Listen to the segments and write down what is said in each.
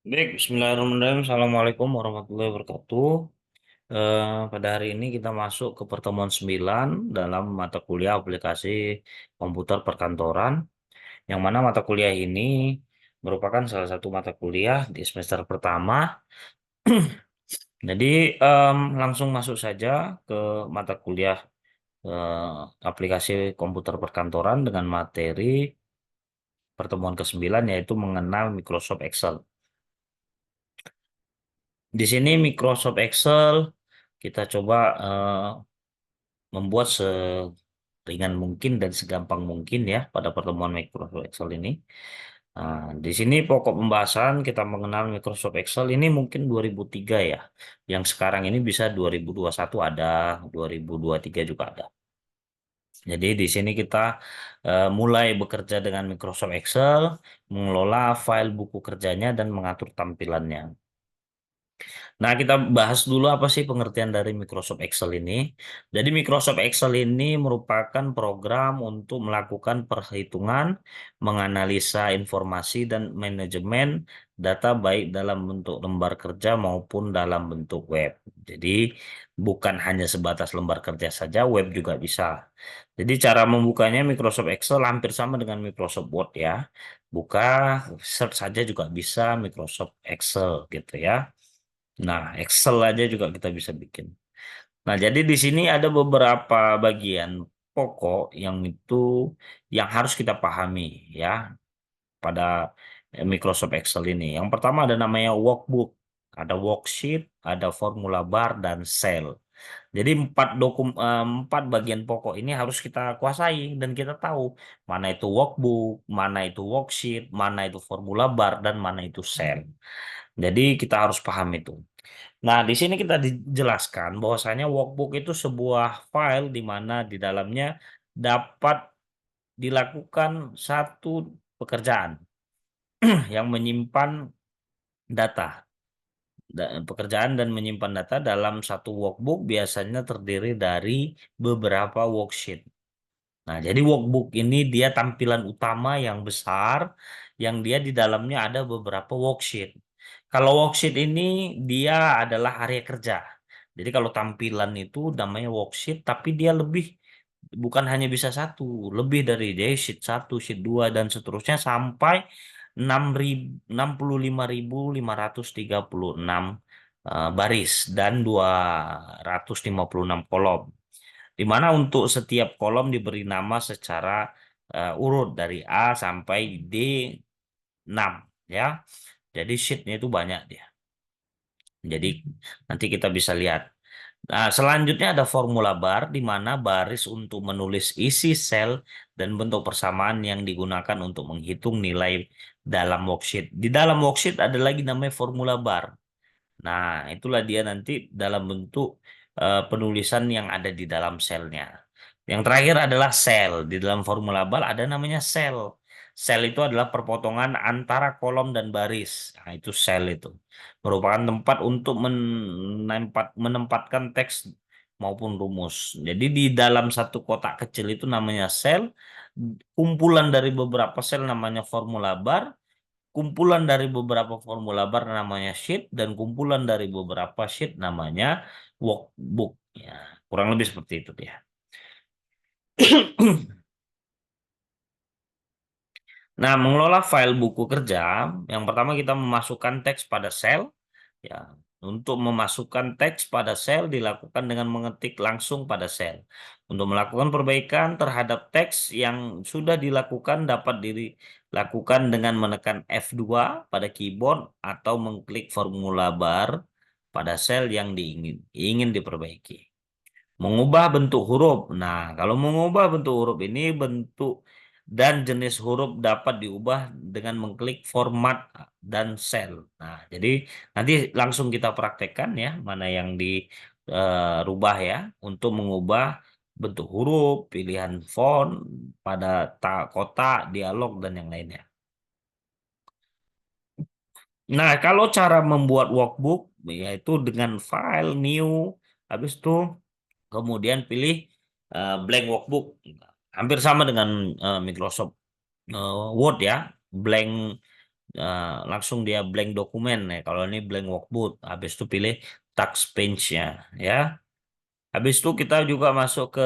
Baik, Bismillahirrahmanirrahim. Assalamualaikum warahmatullahi wabarakatuh. Pada hari ini kita masuk ke pertemuan 9 dalam mata kuliah aplikasi komputer perkantoran, yang mana mata kuliah ini merupakan salah satu mata kuliah di semester pertama. Jadi langsung masuk saja ke mata kuliah aplikasi komputer perkantoran dengan materi pertemuan ke-9 yaitu mengenal Microsoft Excel. Di sini Microsoft Excel kita coba membuat seringan mungkin dan segampang mungkin ya pada pertemuan Microsoft Excel ini. Nah, di sini pokok pembahasan kita mengenal Microsoft Excel ini mungkin 2003 ya. Yang sekarang ini bisa 2021 ada, 2023 juga ada. Jadi di sini kita mulai bekerja dengan Microsoft Excel, mengelola file buku kerjanya dan mengatur tampilannya. Nah, kita bahas dulu apa sih pengertian dari Microsoft Excel ini. Jadi, Microsoft Excel ini merupakan program untuk melakukan perhitungan, menganalisa informasi, dan manajemen data baik dalam bentuk lembar kerja maupun dalam bentuk web. Jadi, bukan hanya sebatas lembar kerja saja, web juga bisa. Jadi, cara membukanya Microsoft Excel hampir sama dengan Microsoft Word ya. Buka, search saja juga bisa Microsoft Excel gitu ya. Nah, Excel aja juga kita bisa bikin. Nah, jadi di sini ada beberapa bagian pokok yang harus kita pahami ya pada Microsoft Excel ini. Yang pertama ada namanya workbook, ada worksheet, ada formula bar dan cell. Jadi empat bagian pokok ini harus kita kuasai dan kita tahu mana itu workbook, mana itu worksheet, mana itu formula bar dan mana itu cell. Jadi kita harus paham itu. Nah, di sini kita dijelaskan bahwasanya workbook itu sebuah file di mana di dalamnya dapat dilakukan satu pekerjaan yang menyimpan data. Pekerjaan dan menyimpan data dalam satu workbook biasanya terdiri dari beberapa worksheet. Nah, jadi workbook ini dia tampilan utama yang besar, yang dia di dalamnya ada beberapa worksheet. Kalau worksheet ini dia adalah area kerja. Jadi kalau tampilan itu namanya worksheet, tapi dia lebih bukan hanya bisa satu, lebih dari dia sheet 1, sheet 2 dan seterusnya sampai 65.536 baris dan 256 kolom. Di mana untuk setiap kolom diberi nama secara urut dari A sampai D6 ya. Jadi sheetnya itu banyak dia. Jadi nanti kita bisa lihat. Nah, selanjutnya ada formula bar di mana baris untuk menulis isi sel dan bentuk persamaan yang digunakan untuk menghitung nilai dalam worksheet. Di dalam worksheet ada lagi namanya formula bar. Nah, itulah dia nanti dalam bentuk penulisan yang ada di dalam selnya. Yang terakhir adalah sel. Di dalam formula bar ada namanya sel. Sel itu adalah perpotongan antara kolom dan baris. Nah, itu sel itu. Merupakan tempat untuk menempatkan teks maupun rumus. Jadi di dalam satu kotak kecil itu namanya sel. Kumpulan dari beberapa sel namanya formula bar. Kumpulan dari beberapa formula bar namanya sheet dan kumpulan dari beberapa sheet namanya workbook. Ya, kurang lebih seperti itu ya. Nah, mengelola file buku kerja, yang pertama kita memasukkan teks pada sel. Ya, untuk memasukkan teks pada sel dilakukan dengan mengetik langsung pada sel. Untuk melakukan perbaikan terhadap teks yang sudah dilakukan dapat dilakukan dengan menekan F2 pada keyboard atau mengklik formula bar pada sel yang ingin diperbaiki. Mengubah bentuk huruf. Nah, kalau mengubah bentuk huruf ini bentuk dan jenis huruf dapat diubah dengan mengklik format dan sel. Nah, jadi nanti langsung kita praktekkan ya mana yang dirubah ya untuk mengubah bentuk huruf, pilihan font pada kotak, dialog dan yang lainnya. Nah, kalau cara membuat workbook yaitu dengan file new, habis itu kemudian pilih blank workbook. Hampir sama dengan Microsoft Word ya. Blank langsung dia blank dokumen ya. Kalau ini blank workbook, habis itu pilih task page-nya ya. Habis itu kita juga masuk ke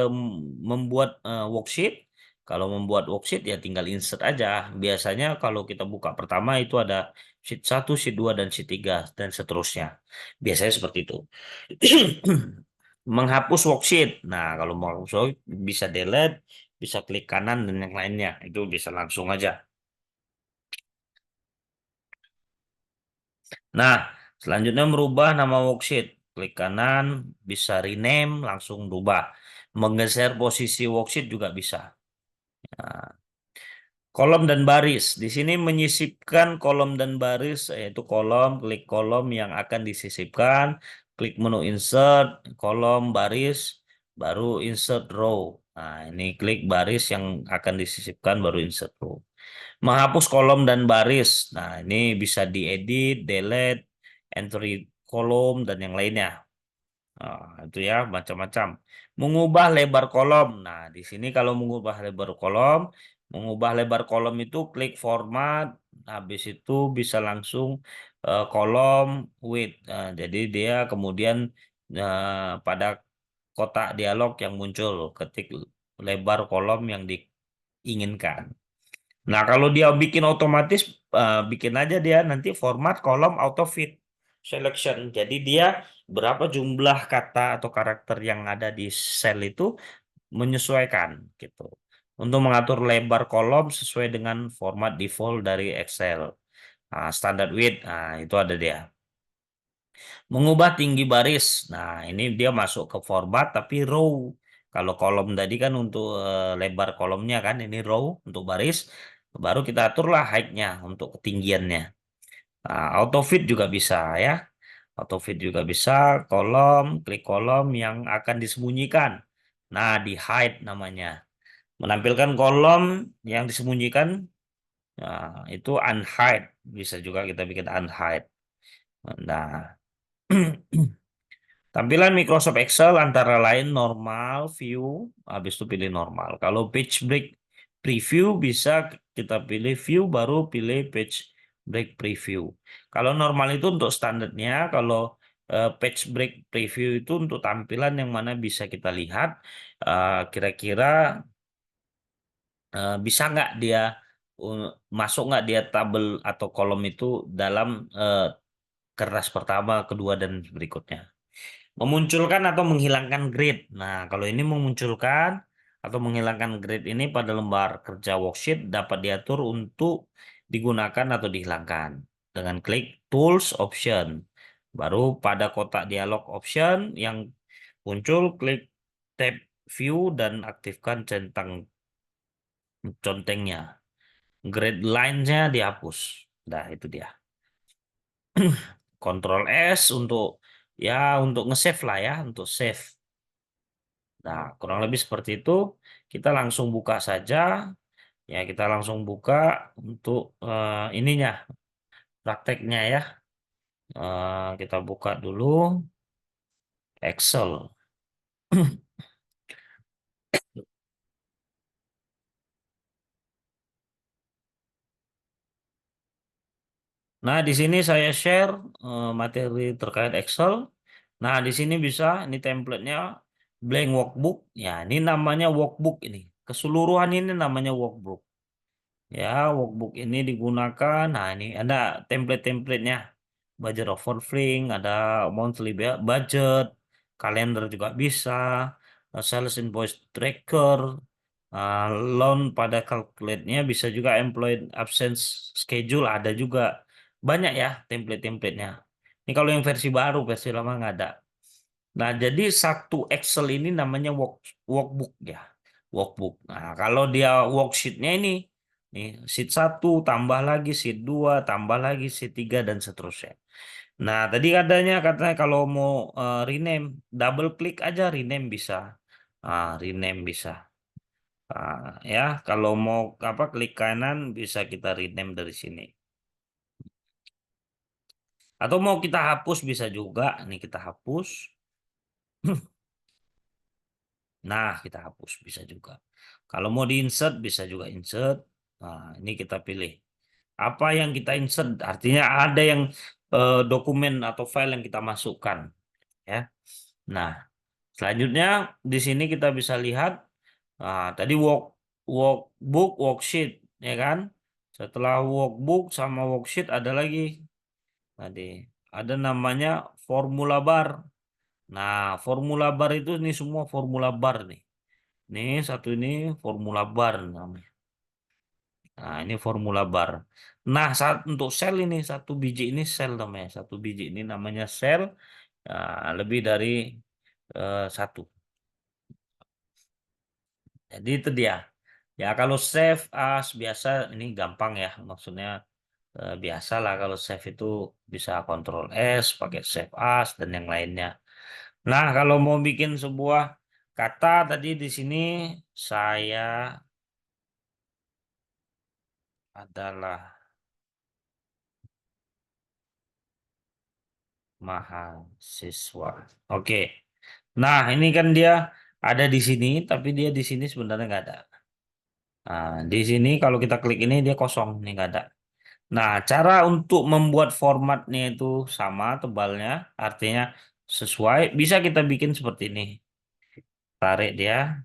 membuat worksheet. Kalau membuat worksheet ya tinggal insert aja. Biasanya kalau kita buka pertama itu ada sheet 1, sheet 2, dan sheet 3 dan seterusnya. Biasanya seperti itu. Menghapus worksheet. Nah, kalau mau hapus worksheet bisa delete, bisa klik kanan dan yang lainnya. Itu bisa langsung aja. Nah, selanjutnya merubah nama worksheet. Klik kanan, bisa rename, langsung berubah. Menggeser posisi worksheet juga bisa. Nah, kolom dan baris. Di sini menyisipkan kolom dan baris, yaitu kolom, klik kolom yang akan disisipkan, klik menu insert, kolom, baris, baru insert row. Nah, ini klik baris yang akan disisipkan, baru insert row. Menghapus kolom dan baris. Nah, ini bisa diedit, delete, entry kolom, dan yang lainnya. Itu ya macam-macam. Mengubah lebar kolom. Nah, di sini kalau mengubah lebar kolom itu klik format, habis itu bisa langsung kolom width. Nah, jadi dia kemudian pada kotak dialog yang muncul ketik lebar kolom yang diinginkan. Nah, kalau dia bikin otomatis, bikin aja dia nanti format kolom auto fit selection. Jadi dia berapa jumlah kata atau karakter yang ada di sel itu menyesuaikan gitu. Untuk mengatur lebar kolom sesuai dengan format default dari Excel. Nah, standard width, nah itu ada dia. Mengubah tinggi baris. Nah, ini dia masuk ke format tapi row. Kalau kolom tadi kan untuk lebar kolomnya kan, ini row untuk baris. Baru kita aturlah height-nya untuk ketinggiannya. Nah, auto fit juga bisa ya. Auto fit juga bisa. Kolom, klik kolom yang akan disembunyikan. Nah, di hide namanya. Menampilkan kolom yang disembunyikan. Nah, itu unhide. Bisa juga kita bikin unhide. Nah, tampilan Microsoft Excel antara lain normal, view, habis itu pilih normal. Kalau page break preview bisa kita pilih view baru pilih page break preview. Kalau normal itu untuk standarnya, kalau page break preview itu untuk tampilan yang mana bisa kita lihat kira-kira bisa nggak dia uh, masuk nggak dia tabel atau kolom itu dalam keras pertama, kedua, dan berikutnya. Memunculkan atau menghilangkan grid. Nah, kalau ini memunculkan atau menghilangkan grid ini pada lembar kerja worksheet dapat diatur untuk digunakan atau dihilangkan dengan klik Tools Option. Baru pada kotak dialog option yang muncul klik tab View dan aktifkan centang contengnya. Grid line-nya dihapus. Nah, itu dia. Ctrl S untuk ya untuk nge-save lah ya, untuk save. Nah, kurang lebih seperti itu. Kita langsung buka saja. Ya, kita langsung buka untuk ininya, prakteknya ya. Kita buka dulu Excel. Nah, di sini saya share materi terkait Excel. Nah, di sini bisa, ini template-nya blank workbook. Ya, ini namanya workbook ini. Keseluruhan ini namanya workbook. Ya, workbook ini digunakan. Nah, ini ada template-templatenya. Budget overflowing, ada monthly budget, kalender juga bisa, sales invoice tracker, uh, loan pada calculate-nya bisa juga employee absence schedule ada juga. Banyak ya template-templatenya. Ini kalau yang versi baru, versi lama nggak ada. Nah, jadi satu Excel ini namanya workbook ya. Workbook. Nah, kalau dia worksheet-nya ini, nih, sheet 1 tambah lagi sheet 2 tambah lagi sheet 3 dan seterusnya. Nah, tadi katanya kalau mau rename, double klik aja rename bisa. Rename bisa. Ya, kalau mau apa klik kanan bisa kita rename dari sini. Atau mau kita hapus bisa juga. Nih kita hapus. Nah, kita hapus bisa juga. Kalau mau di-insert bisa juga insert. Nah, ini kita pilih. Apa yang kita insert, artinya ada yang dokumen atau file yang kita masukkan, ya. Nah, selanjutnya di sini kita bisa lihat, tadi workbook, worksheet, ya kan? Setelah workbook sama worksheet ada lagi tadi, ada namanya formula bar. Nah, formula bar itu ini semua formula bar nih. Nih satu ini formula bar namanya. Nah, ini formula bar. Nah, saat untuk sel ini satu biji ini sel namanya. Satu biji ini namanya sel. Nah, lebih dari satu. Jadi itu dia. Ya kalau save as biasa ini gampang ya. Maksudnya biasa lah kalau save itu bisa Ctrl S, pakai save as dan yang lainnya. Nah, kalau mau bikin sebuah kata tadi di sini saya adalah mahasiswa. Oke. Nah, ini kan dia ada di sini, tapi dia di sini sebenarnya nggak ada. Nah, di sini kalau kita klik ini dia kosong, ini nggak ada. Nah, cara untuk membuat formatnya itu sama tebalnya, artinya sesuai, bisa kita bikin seperti ini. Tarik dia,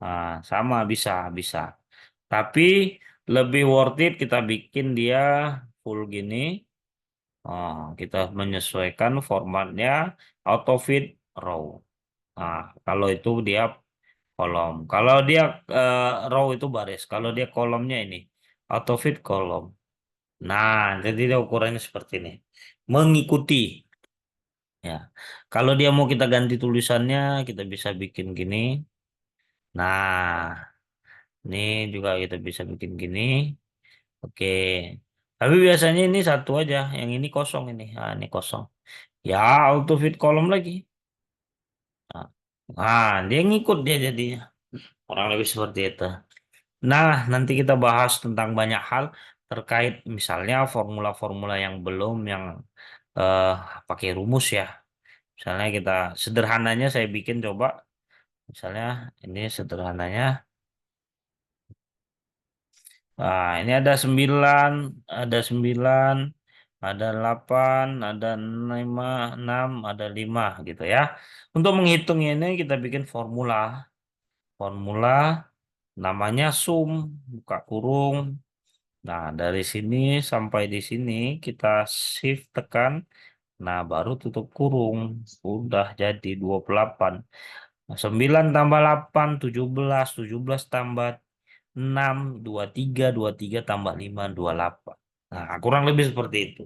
nah, sama bisa, bisa. Tapi lebih worth it kita bikin dia full gini. Kita menyesuaikan formatnya auto fit row. Nah, kalau itu dia kolom. Kalau dia row itu baris. Kalau dia kolomnya ini auto fit kolom. Nah, jadi dia ukurannya seperti ini. Mengikuti. Ya. Kalau dia mau kita ganti tulisannya, kita bisa bikin gini. Nah, ini juga kita bisa bikin gini. Oke. Tapi biasanya ini satu aja. Yang ini kosong ini. Nah, ini kosong. Ya, auto fit kolom lagi. Nah, dia ngikut dia jadinya. Kurang lebih seperti itu. Nah, nanti kita bahas tentang banyak hal terkait misalnya formula-formula yang belum yang eh, pakai rumus ya. Misalnya kita sederhananya saya bikin coba. Misalnya ini sederhananya. Nah, ini ada 9, ada 8, ada 5, 6, ada 5 gitu ya. Untuk menghitungnya ini kita bikin formula. Formula namanya sum, buka kurung. Nah, dari sini sampai di sini kita shift tekan. Nah, baru tutup kurung. Udah jadi 28. Nah, 9 tambah 8, 17. 17 tambah 6, 23 tambah 5, 28. Nah, kurang lebih seperti itu.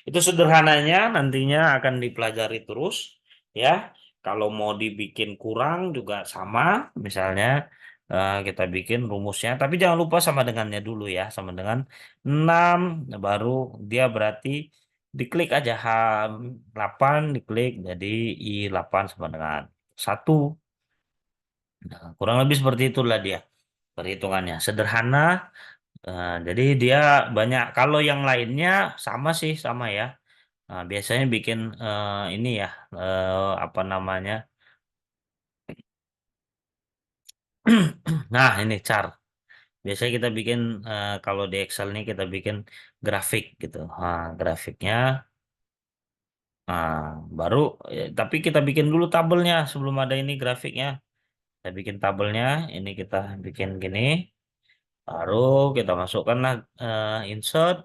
Itu sederhananya nantinya akan dipelajari terus ya. Kalau mau dibikin kurang juga sama, misalnya kita bikin rumusnya, tapi jangan lupa sama dengannya dulu ya, sama dengan 6 baru dia berarti diklik aja H8 diklik jadi I8 sama dengan 1. Nah, kurang lebih seperti itulah dia perhitungannya. Sederhana. Jadi dia banyak. Kalau yang lainnya sama sih sama ya. Nah, biasanya bikin ini ya apa namanya? Nah ini chart. Biasanya kita bikin kalau di Excel ini kita bikin grafik gitu. Nah, grafiknya. Nah, baru tapi kita bikin dulu tabelnya sebelum ada ini grafiknya. Kita bikin tabelnya. Ini kita bikin gini. Baru kita masukkanlah insert.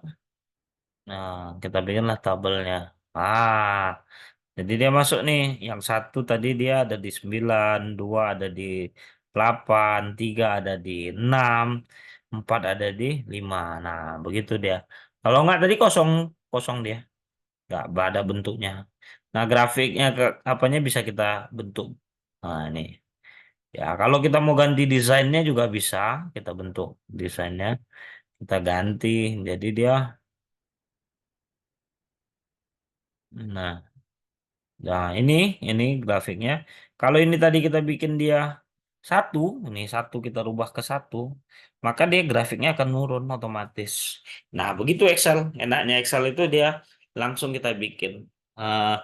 Nah, kita bikinlah tabelnya. Ah, jadi dia masuk nih. Yang satu tadi dia ada di 9, 2 ada di 8, 3 ada di 6, 4 ada di 5. Nah, begitu dia. Kalau nggak tadi kosong, kosong dia. Nggak ada bentuknya. Nah, grafiknya ke apanya bisa kita bentuk. Nah, ini. Ya, kalau kita mau ganti desainnya juga bisa. Kita bentuk desainnya. Kita ganti. Jadi dia, nah. Nah, ini grafiknya. Kalau ini tadi kita bikin dia satu, ini satu kita rubah ke satu, maka dia grafiknya akan nurun otomatis. Nah, begitu Excel. Enaknya Excel itu dia langsung kita bikin eh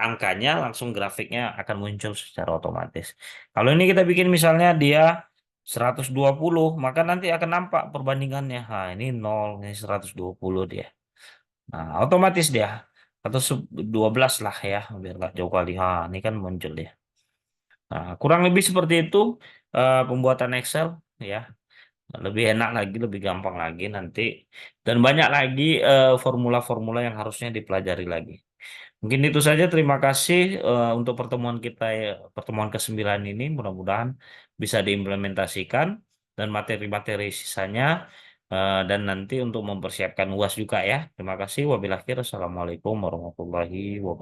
angkanya, langsung grafiknya akan muncul secara otomatis. Kalau ini kita bikin misalnya dia 120, maka nanti akan nampak perbandingannya. Nah, ini 0, ini 120 dia. Nah, otomatis dia atau 12 lah ya, biar nggak jauh kali. Ha, ini kan muncul dia. Nah, kurang lebih seperti itu pembuatan Excel ya. Lebih enak lagi, lebih gampang lagi nanti, dan banyak lagi formula-formula yang harusnya dipelajari lagi. Mungkin itu saja. Terima kasih untuk pertemuan kita ya, pertemuan ke-9 ini. Mudah-mudahan bisa diimplementasikan dan materi-materi sisanya dan nanti untuk mempersiapkan UAS juga ya. Terima kasih. Wabillahi taufiq. Assalamualaikum warahmatullahi wabarakatuh.